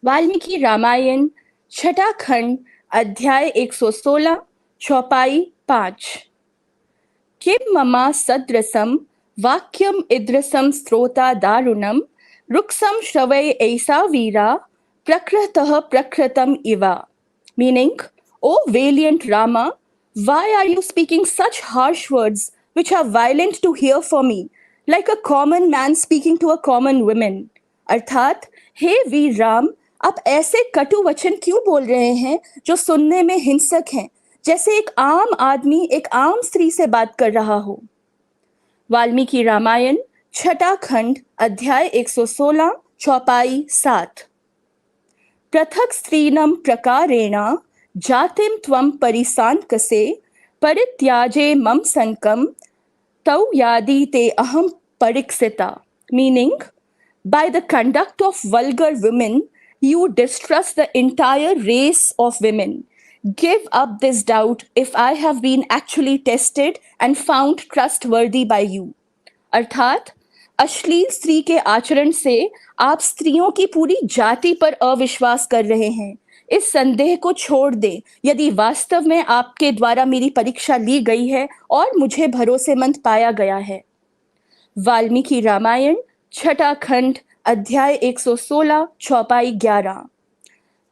वाल्मीकि रामायण छठा खंड अध्याय 116 चौपाई 5। किम ममा सदृशम वाक्यम इद्रसम स्त्रोता दारुणम रुक्षम श्रवय ऐसा वीरा प्रकृतः प्रकृतम Eva. Meaning, O valiant Rama, why are you speaking such harsh words which are violent to hear for me, like a common man speaking to a common woman? अर्थात हे वीर राम, आप ऐसे कटु वचन क्यों बोल रहे हैं जो सुनने में हिंसक हैं, जैसे एक आम आदमी एक आम स्त्री से बात कर रहा हो। वाल्मीकि रामायण छठा खंड अध्याय 116 चौपाई 7। पृथक स्त्रीणं प्रकारेण जातिं त्वं परिसान्कसे परित्याजे मम संकं तौ यादि ते अहं परिक्षिता। Meaning, by the conduct of vulgar women, you distrust the entire race of women. Give up this doubt if I have been actually tested and found trustworthy by you. अर्थात अश्लील स्त्री के आचरण से आप स्त्रियों की पूरी जाति पर अविश्वास कर रहे हैं। इस संदेह को छोड़ दें यदि वास्तव में आपके द्वारा मेरी परीक्षा ली गई है और मुझे भरोसेमंद पाया गया है। वाल्मीकि रामायण छठा खंड अध्याय 116 चौपाई 11।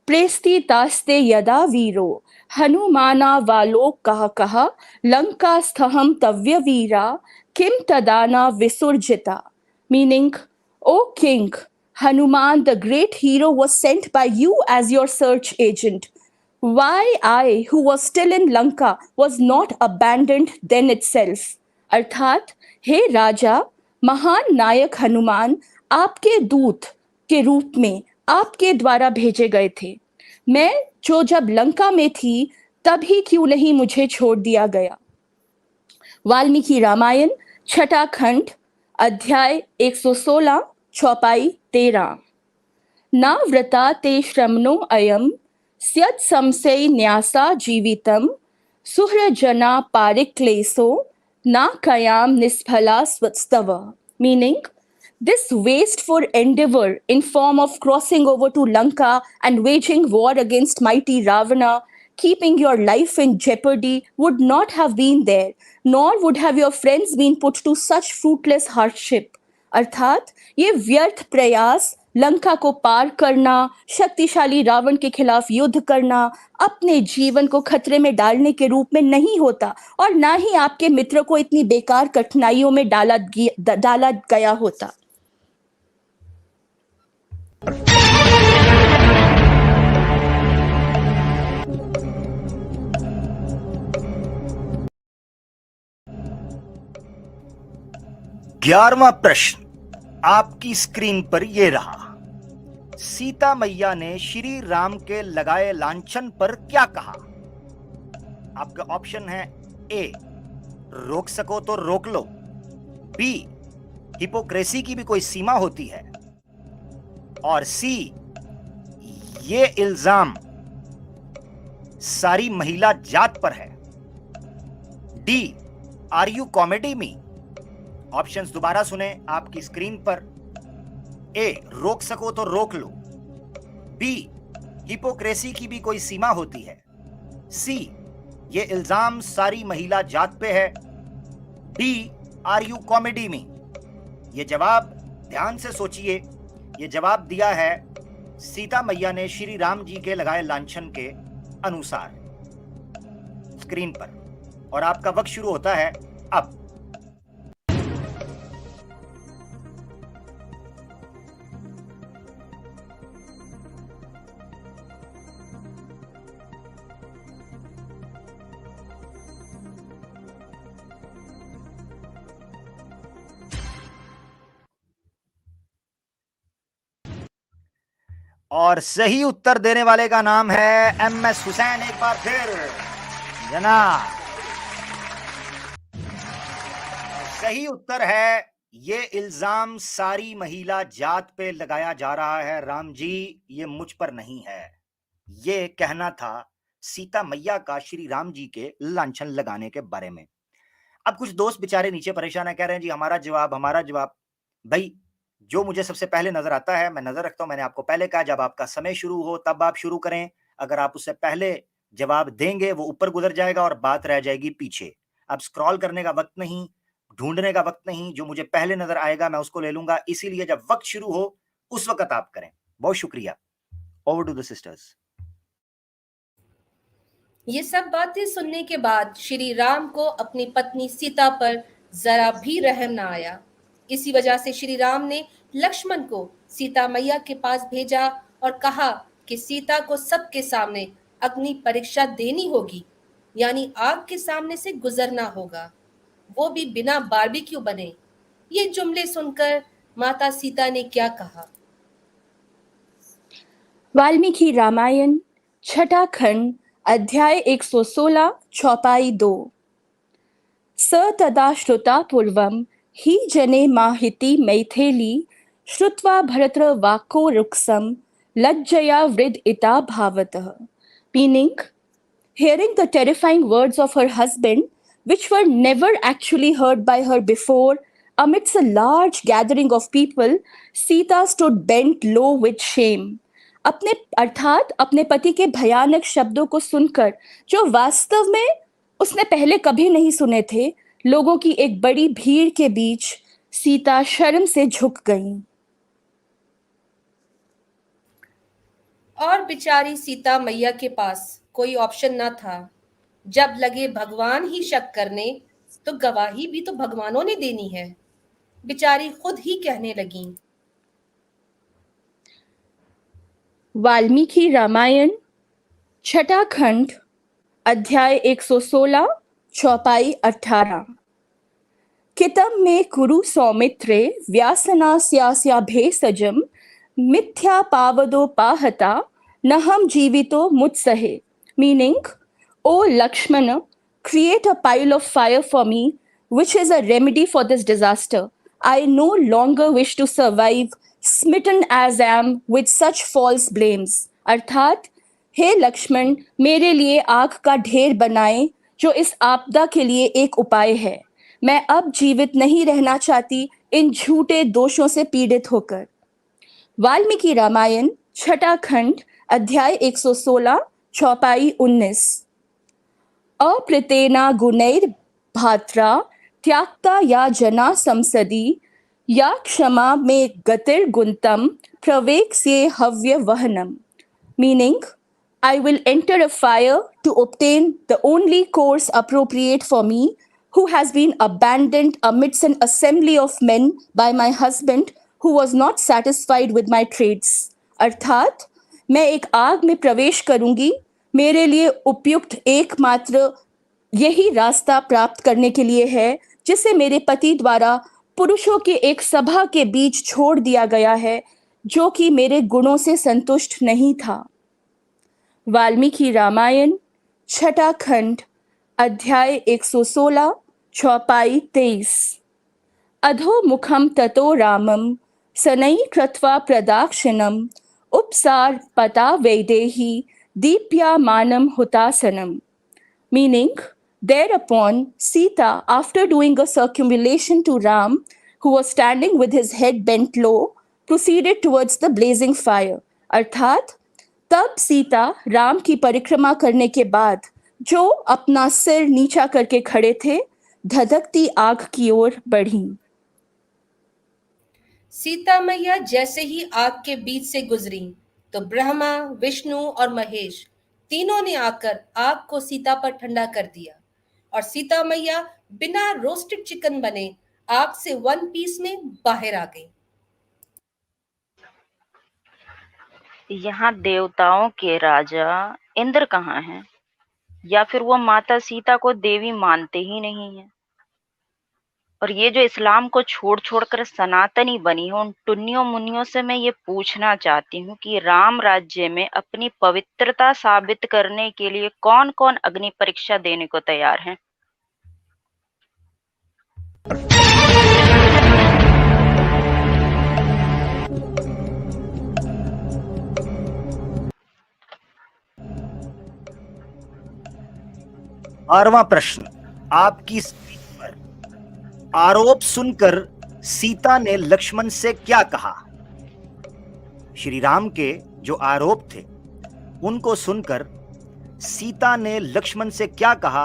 प्रेस्थितास्ते यदा वीरो हनुमानावालोकः कः लंकास्थहं तव्यवीरा किम तदाना विसर्जिता। Meaning, O king, Hanuman, the great hero, was sent by you as your search agent. Why I, who was still in Lanka, was not abandoned then itself? अर्थात हे राजा, महान नायक हनुमान आपके दूत के रूप में आपके द्वारा भेजे गए थे। मैं जो जब लंका में थी तब ही क्यों नहीं मुझे छोड़ दिया गया। वाल्मीकि रामायण छठा खंड अध्याय 116 चौपाई 13। ना व्रता ते श्रमणो अयम स्यत् संशय न्यासा जीवितम सुहृजना पारिक्लेशो ना कयाम निष्फला स्वस्तव। Meaning, this wasteful endeavor in form of crossing over to Lanka and waging war against mighty Ravana, keeping your life in jeopardy, would not have been there, nor would have your friends been put to such fruitless hardship. अर्थात ये व्यर्थ प्रयास लंका को पार करना, शक्तिशाली रावण के खिलाफ युद्ध करना, अपने जीवन को खतरे में डालने के रूप में नहीं होता और ना ही आपके मित्र को इतनी बेकार कठिनाइयों में डाला गया होता। ग्यारहवां प्रश्न आपकी स्क्रीन पर ये रहा। सीता मैया ने श्री राम के लगाए लांछन पर क्या कहा? आपका ऑप्शन है ए, रोक सको तो रोक लो, बी, हिपोक्रेसी की भी कोई सीमा होती है, और सी, ये इल्जाम सारी महिला जात पर है, D, are you comedy me. Options दोबारा सुने आपकी स्क्रीन पर। ए, रोक सको तो रोक लो, बी, हिपोक्रेसी की भी कोई सीमा होती है, सी, ये इल्जाम सारी महिला जात पे है, डी, आर यू कॉमेडी में। ये जवाब ध्यान से सोचिए। ये जवाब दिया है सीता मैया ने श्री राम जी के लगाए लांछन के अनुसार स्क्रीन पर, और आपका वक्त शुरू होता है अब। और सही उत्तर देने वाले का नाम है एमएस हुसैन। एक बार फिर जनाब, सही उत्तर है ये इल्जाम सारी महिला जात पे लगाया जा रहा है राम जी, ये मुझ पर नहीं है। ये कहना था सीता मैया का श्री राम जी के लांछन लगाने के बारे में। अब कुछ दोस्त बेचारे नीचे परेशान है, कह रहे हैं जी हमारा जवाब। भाई जो मुझे सबसे पहले नजर आता है मैं नजर रखता हूं। मैंने आपको पहले कहा जब आपका समय शुरू हो तब आप शुरू करें। अगर आप उससे पहले जवाब देंगे वो ऊपर गुजर जाएगा और बात रह जाएगी पीछे। अब स्क्रॉल करने का वक्त नहीं, ढूंढने का वक्त नहीं, जो मुझे पहले नजर आएगा मैं उसको ले लूंगा। इसीलिए जब वक्त शुरू हो उस वक्त आप करें। बहुत शुक्रिया। Over to the sisters. ये सब बातें सुनने के बाद श्री राम को अपनी पत्नी सीता पर जरा भी रहम ना आया। इसी वजह से श्री राम ने लक्ष्मण को सीता मैया के पास भेजा और कहा कि सीता को सबके सामने अग्नि परीक्षा देनी होगी, यानी आग के सामने से गुजरना होगा, वो भी बिना बारबेक्यू बने। ये जुमले सुनकर माता सीता ने क्या कहा? वाल्मीकि रामायण छठा खंड अध्याय 116 चौपाई 2। स तदा श्रुता पूर्वम ही जने माहिति मैथिली श्रुत्वा भरत्र वाक्को रुक्सम लज्जया वृदिता भावतः। Meaning, hearing the terrifying words of her husband, which were never actually heard by her before, amidst a large gathering of people, Sita stood bent low with shame. अपने अर्थात अपने पति के भयानक शब्दों को सुनकर, जो वास्तव में उसने पहले कभी नहीं सुने थे, लोगों की एक बड़ी भीड़ के बीच सीता शर्म से झुक गईं। और बेचारी सीता मैया के पास कोई ऑप्शन ना था। जब लगे भगवान ही शक करने, तो गवाही भी तो भगवानों ने देनी है। बेचारी खुद ही कहने लगी। वाल्मीकि रामायण छठा खंड अध्याय 116 चौपाई 18। कितम में कुरु सौमित्रे व्यासनास्यास्या भेषजम मिथ्या पावदो पाहता नहम जीवितो मुत्सहे। Meaning, O Lakshmana, create a pile of fire for me, which is a remedy for this disaster. I no longer wish to survive, smitten as I am with such false blames. अर्थात, हे लक्ष्मण, मेरे लिए आग का ढेर बनाए, जो इस आपदा के लिए एक उपाय है। मैं अब जीवित नहीं रहना चाहती इन झूठे दोषों से पीड़ित होकर। वाल्मीकि रामायण छठा खंड अध्याय 116 चौपाई 19। अप्रीतेना गुणैर भात्रा त्याक्ता या जना संसदी या क्षमा में गतिर गुंतम प्रवेक से हव्य वहनम। Meaning, I will enter a fire to obtain the only course appropriate for me, who has been abandoned amidst an assembly of men by my husband, who was not satisfied with my traits. अर्थात मैं एक आग में प्रवेश करूंगी, मेरे लिए उपयुक्त एकमात्र यही रास्ता प्राप्त करने के लिए है, जिसे मेरे पति द्वारा पुरुषों के एक सभा के बीच छोड़ दिया गया है, जो कि मेरे गुणों से संतुष्ट नहीं था। वाल्मीकि रामायण छठा खंड अध्याय 116 चौपाई 23। अधो मुखम ततो रामम सनई कृत्वा प्रदाक्षिणम उपसार पता Vaidehi दीप्यामानम हुतासनम। Meaning, thereupon Sita, after doing a circumambulation to Ram, who was standing with his head bent low, proceeded towards the blazing fire. अर्थात तब सीता राम की परिक्रमा करने के बाद, जो अपना सिर नीचा करके खड़े थे, धधकती आग की ओर बढ़ी। सीता मैया जैसे ही आग के बीच से गुजरी, तो ब्रह्मा, विष्णु और महेश तीनों ने आकर आग को सीता पर ठंडा कर दिया और सीता मैया बिना रोस्टेड चिकन बने आग से वन पीस में बाहर आ गई। यहाँ देवताओं के राजा इंद्र कहाँ हैं? या फिर वो माता सीता को देवी मानते ही नहीं है? और ये जो इस्लाम को छोड़ छोड़कर सनातनी बनी हो, उन टुन्नियों मुनियों से मैं ये पूछना चाहती हूँ कि राम राज्य में अपनी पवित्रता साबित करने के लिए कौन कौन अग्नि परीक्षा देने को तैयार हैं? बारहवां प्रश्न आपकी स्क्रीन पर। आरोप सुनकर सीता ने लक्ष्मण से क्या कहा? श्री राम के जो आरोप थे उनको सुनकर सीता ने लक्ष्मण से क्या कहा?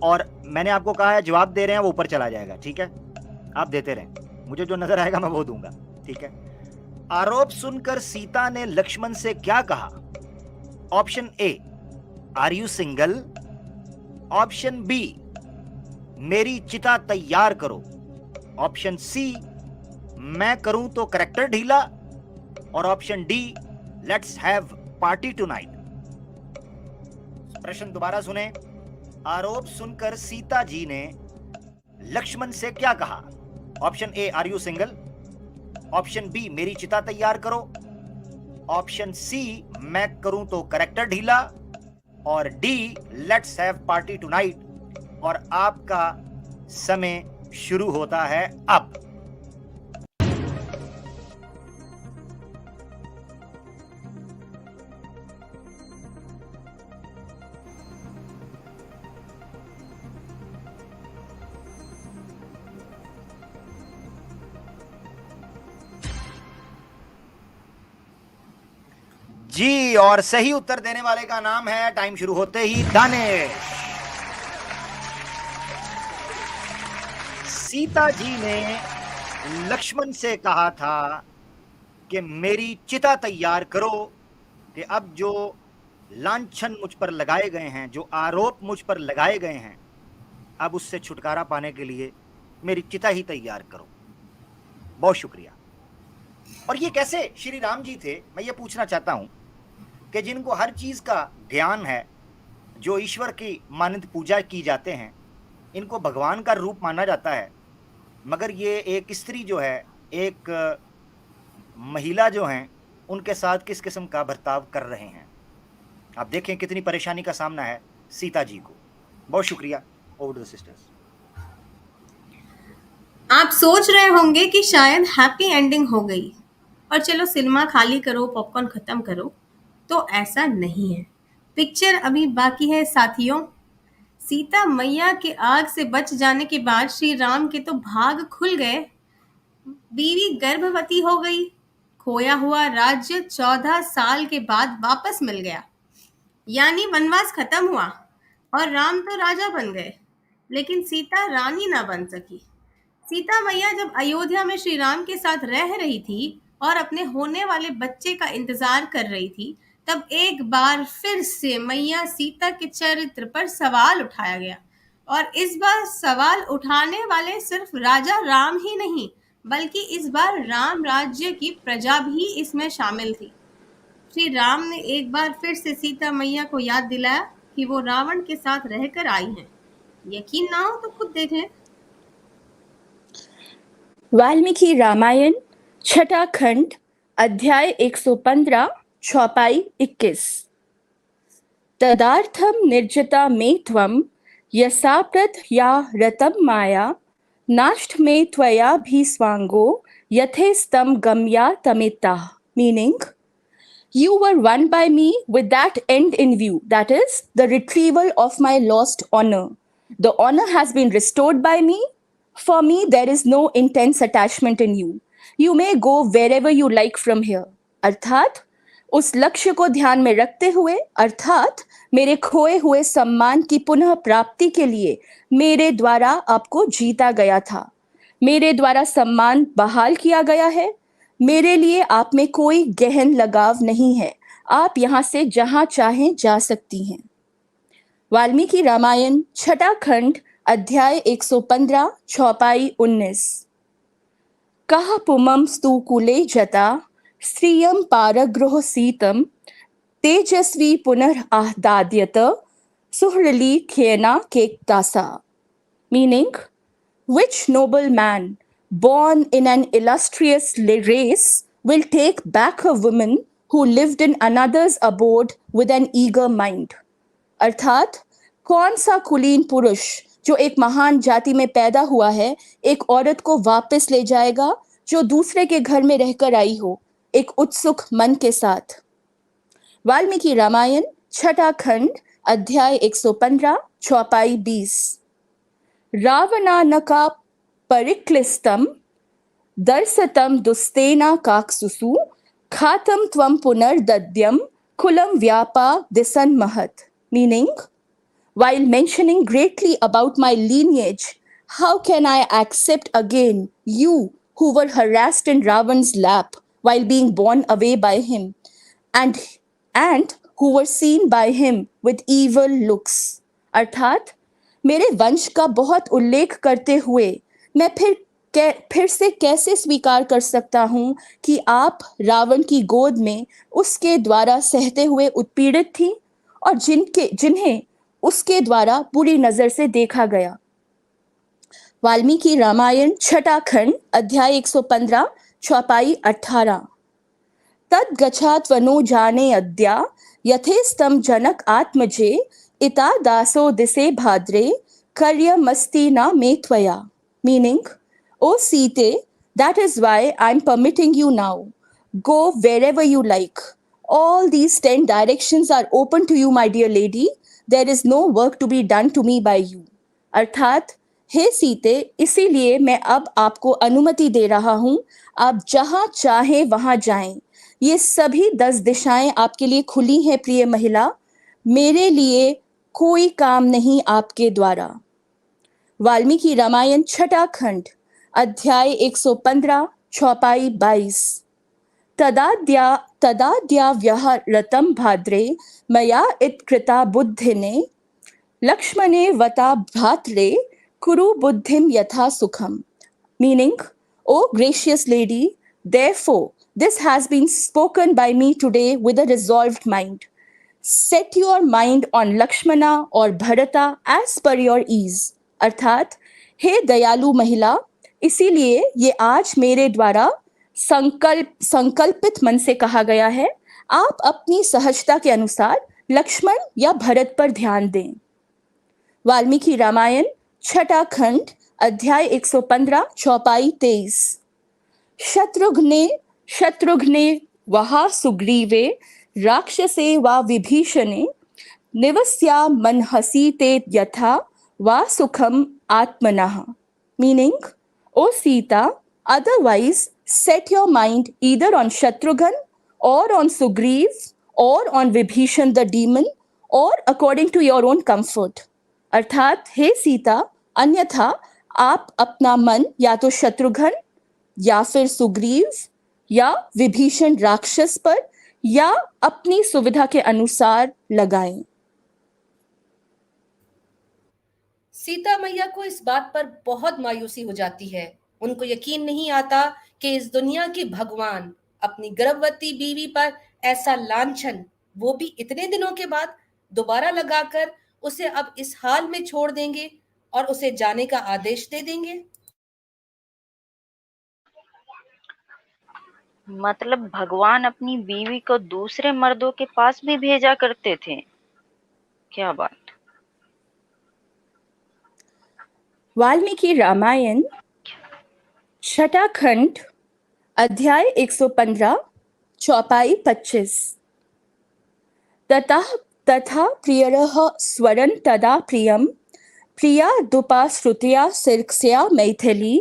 और मैंने आपको कहा है जवाब दे रहे हैं वो ऊपर चला जाएगा, ठीक है? आप देते रहें, मुझे जो नजर आएगा मैं वो दूंगा, ठीक है? आरोप सुनकर सीता ने लक्ष्मण से क्या कहा? Option a, are you single? Option b, मेरी चिता तैयार करो? ऑप्शन सी, मैं करूं तो करेक्टर ढीला? और option D, let's have party tonight. प्रश्न दोबारा सुने। आरोप सुनकर सीता जी ने लक्ष्मण से क्या कहा? Option a, are you single? Option b, मेरी चिता तैयार करो? ऑप्शन सी, मैं करूं तो करेक्टर ढीला? और D, let's have party tonight. और आपका समय शुरू होता है अब। जी, और सही उत्तर देने वाले का नाम है, टाइम शुरू होते ही, दानिश। सीता जी ने लक्ष्मण से कहा था कि मेरी चिता तैयार करो, कि अब जो लांछन मुझ पर लगाए गए हैं, जो आरोप मुझ पर लगाए गए हैं, अब उससे छुटकारा पाने के लिए मेरी चिता ही तैयार करो। बहुत शुक्रिया। और ये कैसे श्री राम जी थे, मैं ये पूछना चाहता हूं कि जिनको हर चीज का ज्ञान है, जो ईश्वर की मानद पूजा की जाते हैं, इनको भगवान का रूप माना जाता है, मगर ये एक स्त्री जो है, एक महिला जो हैं, उनके साथ किस किस्म का बर्ताव कर रहे हैं। आप देखें कितनी परेशानी का सामना है सीता जी को। बहुत शुक्रिया। Over the sisters. आप सोच रहे होंगे कि शायद हैप्पी एंडिंग हो गई और चलो सिनेमा खाली करो, पॉपकॉर्न खत्म करो, तो ऐसा नहीं है। पिक्चर अभी बाकी है साथियों। सीता मैया के आग से बच जाने के बाद श्री राम के तो भाग खुल गए, बीवी गर्भवती हो गई, खोया हुआ राज्य 14 साल के बाद वापस मिल गया, यानी वनवास खत्म हुआ और राम तो राजा बन गए, लेकिन सीता रानी ना बन सकी। सीता मैया जब अयोध्या में श्री राम के साथ रह रही थी और अपने होने वाले बच्चे का इंतजार कर रही थी, तब एक बार फिर से मैया सीता के चरित्र पर सवाल उठाया गया। और इस बार सवाल उठाने वाले सिर्फ राजा राम ही नहीं, बल्कि इस बार राम राज्य की प्रजा भी इसमें शामिल थी। श्री राम ने एक बार फिर से सीता मैया को याद दिलाया कि वो रावण के साथ रहकर आई हैं। यकीन ना हो तो खुद देख लें। वाल्मीकि रामायण छठा खंड अध्याय 115 चौपाई 21। तदार्थम निर्जता में त्वम यसाप्रत या रतम माया नाष्ट में त्वया भी स्वांगो यथेस्तम गम्या तमिता। Meaning, you were won by me with that end in view, that is, the retrieval of my lost honor. The honor has been restored by me. For me, there is no intense attachment in you. You may go wherever you like from here. अर्थात उस लक्ष्य को ध्यान में रखते हुए, अर्थात मेरे खोए हुए सम्मान की पुनः प्राप्ति के लिए मेरे द्वारा आपको जीता गया था, मेरे द्वारा सम्मान बहाल किया गया है। मेरे लिए आप में कोई गहन लगाव नहीं है। आप यहाँ से जहाँ चाहें जा सकती हैं। वाल्मीकि रामायण छठा खंड अध्याय 115 चौपाई 19। कह पुमं स्तु कुले जता स्त्रियं पारगृह सीतम तेजस्वी पुनरादाद्यत सुहृली खेना केकतासा। Meaning, which noble man born in an illustrious race will take back a woman who lived in another's abode with an eager mind? अर्थात कौन सा कुलीन पुरुष जो एक महान जाति में पैदा हुआ है, एक औरत को वापस ले जाएगा जो दूसरे के घर में रहकर आई हो, एक उत्सुक मन के साथ। वाल्मीकि रामायण छठा खंड अध्याय 115 चौपाई 20। रावणानका परिक्लिस्तम दर्शतं दुस्तेना काक्सुसु खातं त्वं पुनर्दद्यं कुलं व्यापा दिसन महत. Meaning, while mentioning greatly about my lineage, how can I accept again you who were harassed in Ravan's lap while being borne away by him, and who were seen by him with evil looks? अर्थात मेरे वंश का बहुत उल्लेख करते हुए मैं फिर से कैसे स्वीकार कर सकता हूँ कि आप रावण की गोद में उसके द्वारा सहते हुए उत्पीड़ित थी और जिन्हें उसके द्वारा बुरी नजर से देखा गया. वाल्मीकि रामायण छठा खंड अध्याय 115 चौपाई 18. तद गच्छात् वनो जाने अद्या यथेस्तम जनक आत्मजे इता दासो दिसे भाद्रे कार्यमस्ति न मे त्वया. Meaning, O Sita, that is why I am permitting you now. Go wherever you like. All these 10 directions are open to you, my dear lady. There is no work to be done to me by you. अर्थात हे सीते, इसीलिए मैं अब आपको अनुमति दे रहा हूं. आप जहां चाहें वहां जाएं. ये सभी 10 दिशाएं आपके लिए खुली हैं प्रिय महिला. मेरे लिए कोई काम नहीं आपके द्वारा. वाल्मीकि रामायण छठा खंड अध्याय 115 चौपाई 22. तदाद्या व्यहरतं भाद्रे मया इत्कृता बुद्धिने लक्ष्मणे वता भ्रात्रे कुरु बुद्धिम यथा सुखम. Meaning, O gracious lady, therefore this has been spoken by me today with a resolved mind. Set your mind on Lakshmana or Bharata as per your ease. अर्थात हे दयालु महिला, इसीलिए ये आज मेरे द्वारा संकल्पित मन से कहा गया है. आप अपनी सहजता के अनुसार लक्ष्मण या भरत पर ध्यान दें. वाल्मीकि रामायण छठा खंड अध्याय 115 चौपाई 23. शत्रुघ्ने वहा सुग्रीवे राक्षसे वा विभीषणे निवस्या मनहसी ते यथा वा सुखम आत्मनः. Meaning, O Sita, otherwise set your mind either on Shatrughan or on Sugriv or on Vibhishan the demon or according to your own comfort. अर्थात हे सीता, अन्यथा आप अपना मन या तो शत्रुघ्न या फिर सुग्रीव या विभीषण राक्षस पर या अपनी सुविधा के अनुसार लगाएं. सीता मैया को इस बात पर बहुत मायूसी हो जाती है. उनको यकीन नहीं आता कि इस दुनिया के भगवान अपनी गर्भवती बीवी पर ऐसा लांछन, वो भी इतने दिनों के बाद, दोबारा लगाकर उसे अब इस हाल में छोड़ देंगे और उसे जाने का आदेश दे देंगे. मतलब भगवान अपनी बीवी को दूसरे मर्दों के पास भी भेजा करते थे. क्या बात. वाल्मीकि रामायण छठा खंड अध्याय 115 चौपाई 25. तथा प्रियरः स्वरन् तदा प्रियं प्रिया दुपाश्रुत्या सिर्क्ष्या Maithili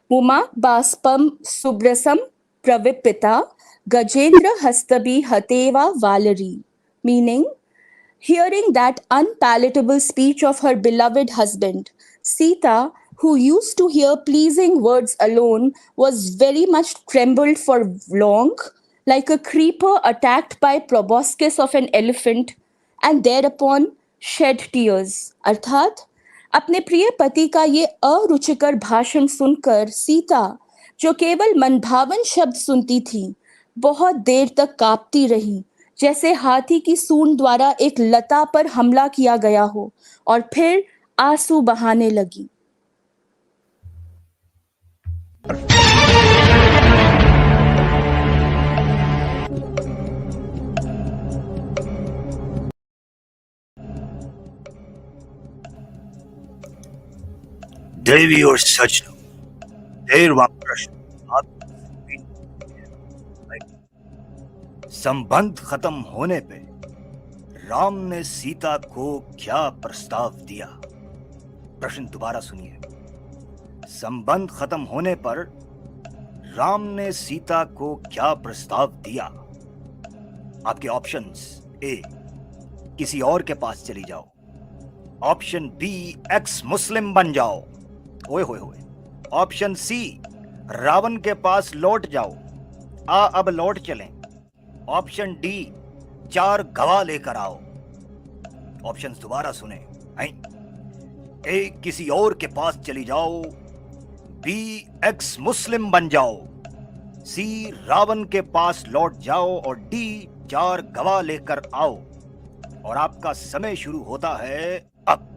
मुमा बाष्पं सुब्रसं प्रविपिता Gajendra हस्तभि हतेवा वालरी. Meaning, hearing that unpalatable speech of her beloved husband, Sita, who used to hear pleasing words alone, was very much trembled for long, like a creeper attacked by proboscis of an elephant, and thereupon shed tears. अर्थात अपने प्रिय पति का ये अरुचिकर भाषण सुनकर सीता, जो केवल मनभावन शब्द सुनती थी, बहुत देर तक कांपती रही, जैसे हाथी की सूंड द्वारा एक लता पर हमला किया गया हो, और फिर आंसू बहाने लगी. देवी और सज्जनों, तेरहवां प्रश्न संबंध खत्म होने पे राम ने सीता को क्या प्रस्ताव दिया. प्रश्न दोबारा सुनिए. संबंध खत्म होने पर राम ने सीता को क्या प्रस्ताव दिया? आपके ऑप्शंस: ए, किसी और के पास चली जाओ। ऑप्शन बी, एक्स मुस्लिम बन जाओ। ओए होए होए। ऑप्शन सी, रावण के पास लौट जाओ। अब लौट चलें। ऑप्शन डी, 4 गवाह लेकर आओ। ऑप्शंस दोबारा सुने। ए, किसी और के पास चली जाओ। बी, एक्स मुस्लिम बन जाओ। सी, रावण के पास लौट जाओ। और डी, 4 गवाह लेकर आओ। और आपका समय शुरू होता है अब।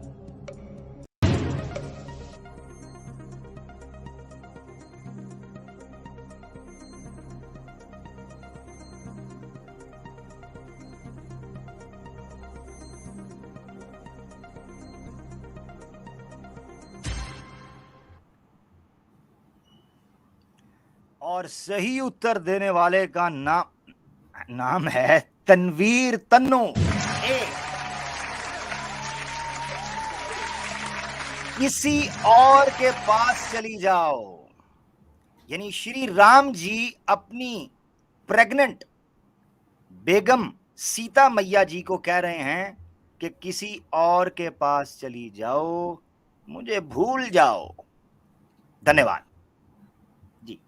और सही उत्तर देने वाले का नाम है तनवीर तन्नू। किसी और के पास चली जाओ, यानी श्री राम जी अपनी प्रेग्नेंट बेगम सीता मैया जी को कह रहे हैं कि किसी और के पास चली जाओ, मुझे भूल जाओ। धन्यवाद जी।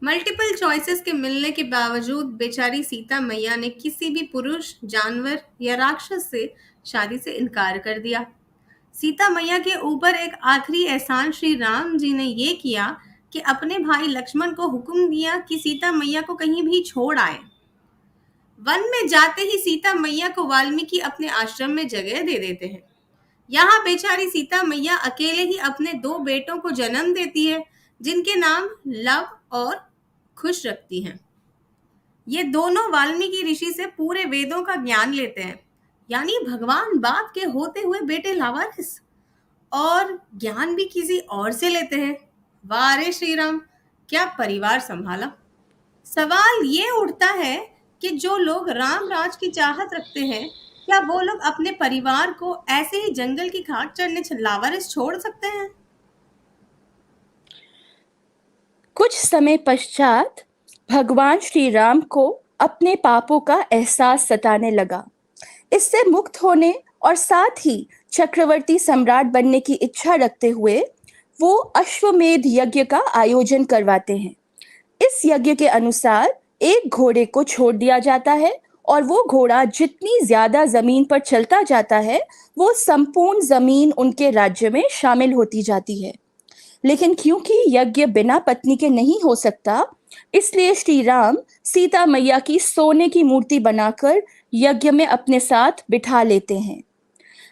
मल्टीपल चॉइसेस के मिलने के बावजूद बेचारी सीता मैया ने किसी भी पुरुष, जानवर या राक्षस से शादी से इनकार कर दिया। सीता मैया के ऊपर एक आखिरी एहसान श्री राम जी ने ये किया कि अपने भाई लक्ष्मण को हुक्म दिया कि सीता मैया को कहीं भी छोड़ आए। वन में जाते ही सीता मैया को वाल्मीकि अपने आश्रम में जगह दे देते हैं। यहाँ बेचारी सीता मैया अकेले ही अपने 2 बेटों को जन्म देती है, जिनके नाम लव और खुश रखती हैं। ये दोनों वाल्मीकि ऋषि से पूरे वेदों का ज्ञान लेते हैं, यानी भगवान बाप के होते हुए बेटे लावारिस, और ज्ञान भी किसी और से लेते हैं। वाह रे श्री राम, क्या परिवार संभाला। सवाल ये उठता है कि जो लोग राम राज की चाहत रखते हैं, क्या वो लोग अपने परिवार को ऐसे ही जंगल की घाट चढ़ने लावारिस छोड़ सकते हैं? कुछ समय पश्चात भगवान श्री राम को अपने पापों का एहसास सताने लगा। इससे मुक्त होने और साथ ही चक्रवर्ती सम्राट बनने की इच्छा रखते हुए वो अश्वमेध यज्ञ का आयोजन करवाते हैं। इस यज्ञ के अनुसार एक घोड़े को छोड़ दिया जाता है और वो घोड़ा जितनी ज्यादा जमीन पर चलता जाता है, वो संपूर्ण जमीन उनके राज्य में शामिल होती जाती है। लेकिन क्योंकि यज्ञ बिना पत्नी के नहीं हो सकता, इसलिए श्री राम सीता मैया की सोने की मूर्ति बनाकर यज्ञ में अपने साथ बिठा लेते हैं।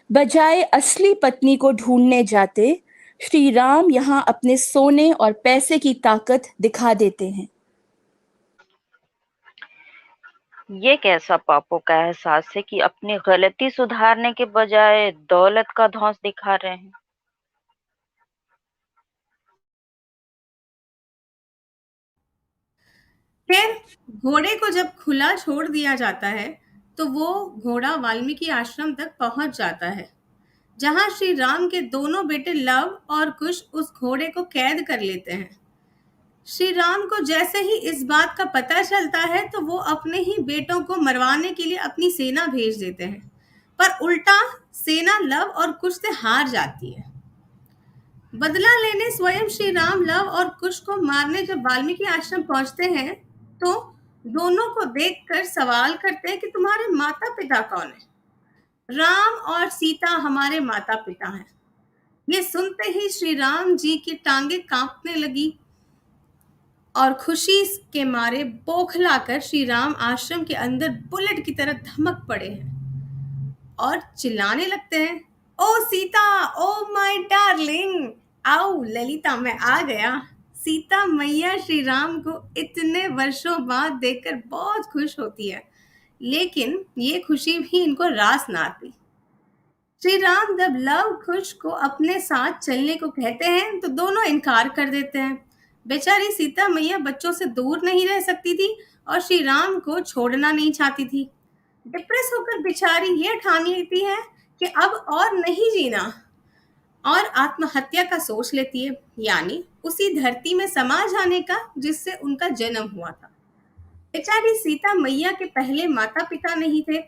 बजाय असली पत्नी को ढूंढने जाते, श्री राम यहाँ अपने सोने और पैसे की ताकत दिखा देते हैं। ये कैसा पापों का एहसास है कि अपनी गलती सुधारने के बजाय दौलत का धौंस दिखा रहे हैं। खैर, घोड़े को जब खुला छोड़ दिया जाता है तो वो घोड़ा वाल्मीकि आश्रम तक पहुंच जाता है, जहां श्री राम के दोनों बेटे लव और कुश उस घोड़े को कैद कर लेते हैं। श्री राम को जैसे ही इस बात का पता चलता है तो वो अपने ही बेटों को मरवाने के लिए अपनी सेना भेज देते हैं, पर उल्टा सेना लव और कुश से हार जाती है। बदला लेने स्वयं श्री राम लव और कुश को मारने जब वाल्मीकि आश्रम पहुंचते हैं तो दोनों को देखकर सवाल करते हैं कि तुम्हारे माता पिता कौन है? राम और सीता हमारे माता पिता हैं। ये सुनते ही श्री राम जी की टांगे कांपने लगी और खुशी के मारे बौखलाकर श्री राम आश्रम के अंदर बुलेट की तरह धमक पड़े हैं और चिल्लाने लगते हैं, ओ सीता, ओ माय डार्लिंग, आओ ललिता, मैं आ गया। सीता मैया श्री राम को इतने वर्षों बाद देखकर बहुत खुश होती है, लेकिन ये खुशी भी इनको रास ना आती। श्री राम जब लव कुश को अपने साथ चलने को कहते हैं तो दोनों इनकार कर देते हैं। बेचारी सीता मैया बच्चों से दूर नहीं रह सकती थी और श्री राम को छोड़ना नहीं चाहती थी। डिप्रेस होकर बेचारी ये ठान लेती है कि अब और नहीं जीना, और आत्महत्या का सोच लेती है, यानी उसी धरती में समा जाने का जिससे उनका जन्म हुआ था। बेचारी सीता मैया के पहले माता पिता नहीं थे,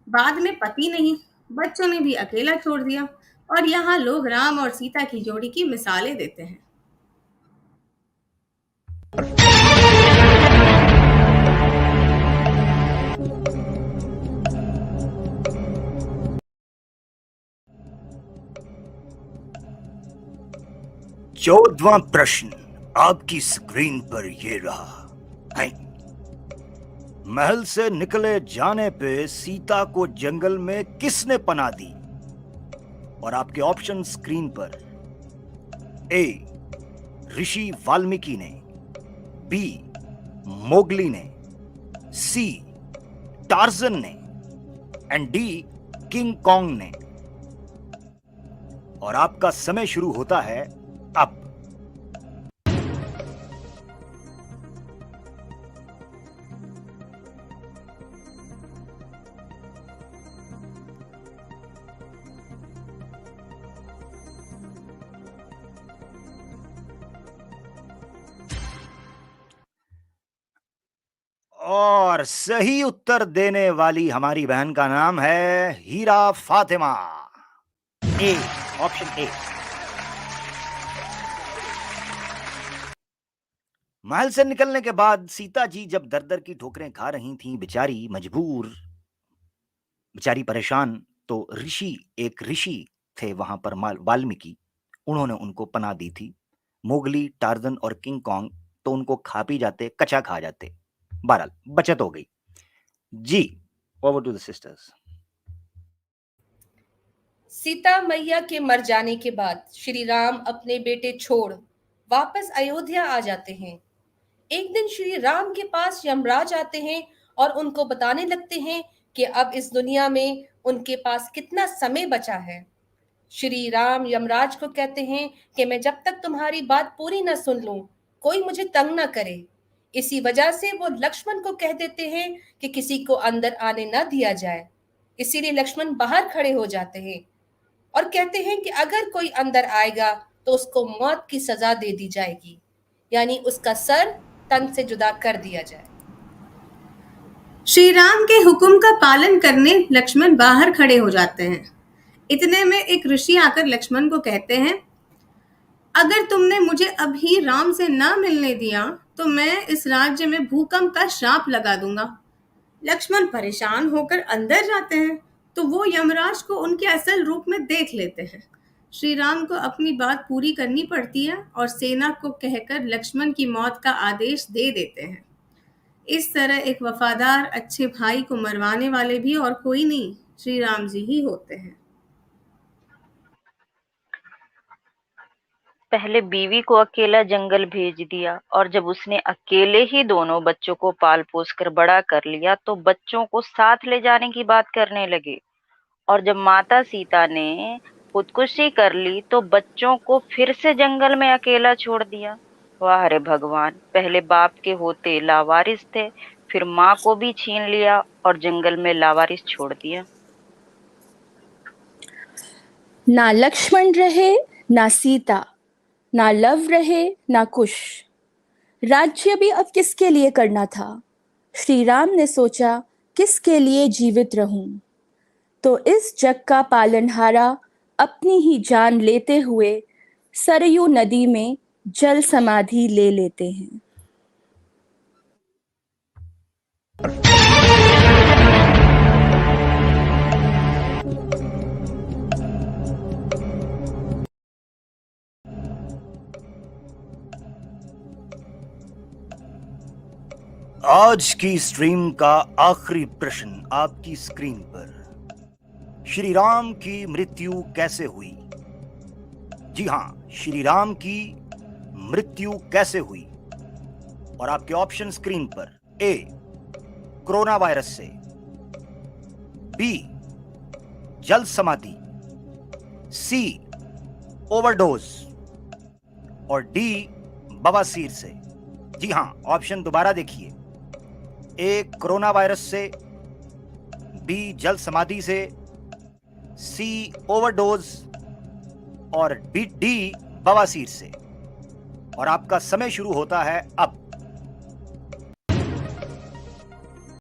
बाद में पति नहीं, बच्चों ने भी अकेला छोड़ दिया, और यहाँ लोग राम और सीता की जोड़ी की मिसालें देते हैं। चौदहवां प्रश्न आपकी स्क्रीन पर ये रहा है। महल से निकले जाने पे सीता को जंगल में किसने पनाह दी? और आपके ऑप्शन स्क्रीन पर। ए, ऋषि वाल्मीकि ने, बी, मोगली ने, सी, टार्जन ने, एंड डी, किंग कॉन्ग ने। और आपका समय शुरू होता है अब। और सही उत्तर देने वाली हमारी बहन का नाम है हीरा फातिमा। ए, ऑप्शन ए। महल से निकलने के बाद सीता जी जब दर दर की ठोकरें खा रही थीं, बेचारी मजबूर, बेचारी परेशान, तो एक ऋषि थे वहां पर, वाल्मीकि, उन्होंने उनको पनाह दी थी। मोगली, टार्जन और किंग कॉन्ग तो उनको खा पी जाते, कचा खा जाते। बहरहाल बचत हो गई। जी, over to the sisters. Sita मैया के मर जाने के बाद श्री राम अपने बेटे छोड़ वापस अयोध्या आ जाते हैं। एक दिन श्री राम के पास यमराज आते हैं और उनको बताने लगते हैं कि अब इस दुनिया में उनके पास कितना समय बचा है। श्री राम यमराज को कहते हैं कि मैं जब तक तुम्हारी बात पूरी न सुन लूं, कोई मुझे तंग न करे। इसी वजह से वो लक्ष्मण को कह देते हैं कि किसी को अंदर आने न दिया जाए। इसीलिए लक्ष्मण बाहर खड़े हो जाते हैं और कहते हैं कि अगर कोई अंदर आएगा तो उसको मौत की सजा दे दी जाएगी, यानी उसका सर तन से जुदा कर दिया जाए। श्री राम के हुक्म का पालन करने लक्ष्मण बाहर खड़े हो जाते हैं। इतने में एक ऋषि आकर लक्ष्मण को कहते हैं, अगर तुमने मुझे अभी राम से ना मिलने दिया तो मैं इस राज्य में भूकंप का श्राप लगा दूंगा। लक्ष्मण परेशान होकर अंदर जाते हैं तो वो यमराज को उनके असल रूप में देख लेते हैं। श्री राम को अपनी बात पूरी करनी पड़ती है और सेना को कहकर लक्ष्मण की मौत का आदेश दे देते हैं। इस तरह एक वफादार अच्छे भाई को मरवाने वाले भी और कोई नहीं, श्री राम जी ही होते हैं। पहले बीवी को अकेला जंगल भेज दिया और जब उसने अकेले ही दोनों बच्चों को पाल पोस कर बड़ा कर लिया तो बच्चों को साथ ले जाने की बात करने लगे। और जब माता सीता ने खुदकुशी कर ली तो बच्चों को फिर से जंगल में अकेला छोड़ दिया। वाह रे भगवान, पहले बाप के होते लावारिस थे, फिर माँ को भी छीन लिया और जंगल में लावारिस छोड़ दिया। ना लक्ष्मण रहे ना सीता, ना लव रहे ना कुश। राज्य भी अब किसके लिए करना था? श्री राम ने सोचा, किसके लिए जीवित रहूं? तो इस जग का पालनहारा अपनी ही जान लेते हुए सरयू नदी में जल समाधि ले लेते हैं। आज की स्ट्रीम का आखिरी प्रश्न आपकी स्क्रीन पर। श्री राम की मृत्यु कैसे हुई? जी हां, श्री राम की मृत्यु कैसे हुई? और आपके ऑप्शन स्क्रीन पर। ए, कोरोना वायरस से, बी, जल समाधि, सी, ओवरडोज, और डी, बवासीर से। जी हां, ऑप्शन दोबारा देखिए। ए, कोरोना वायरस से, बी, जल समाधि से, सी, ओवरडोज, और डी बवासीर से। और आपका समय शुरू होता है अब।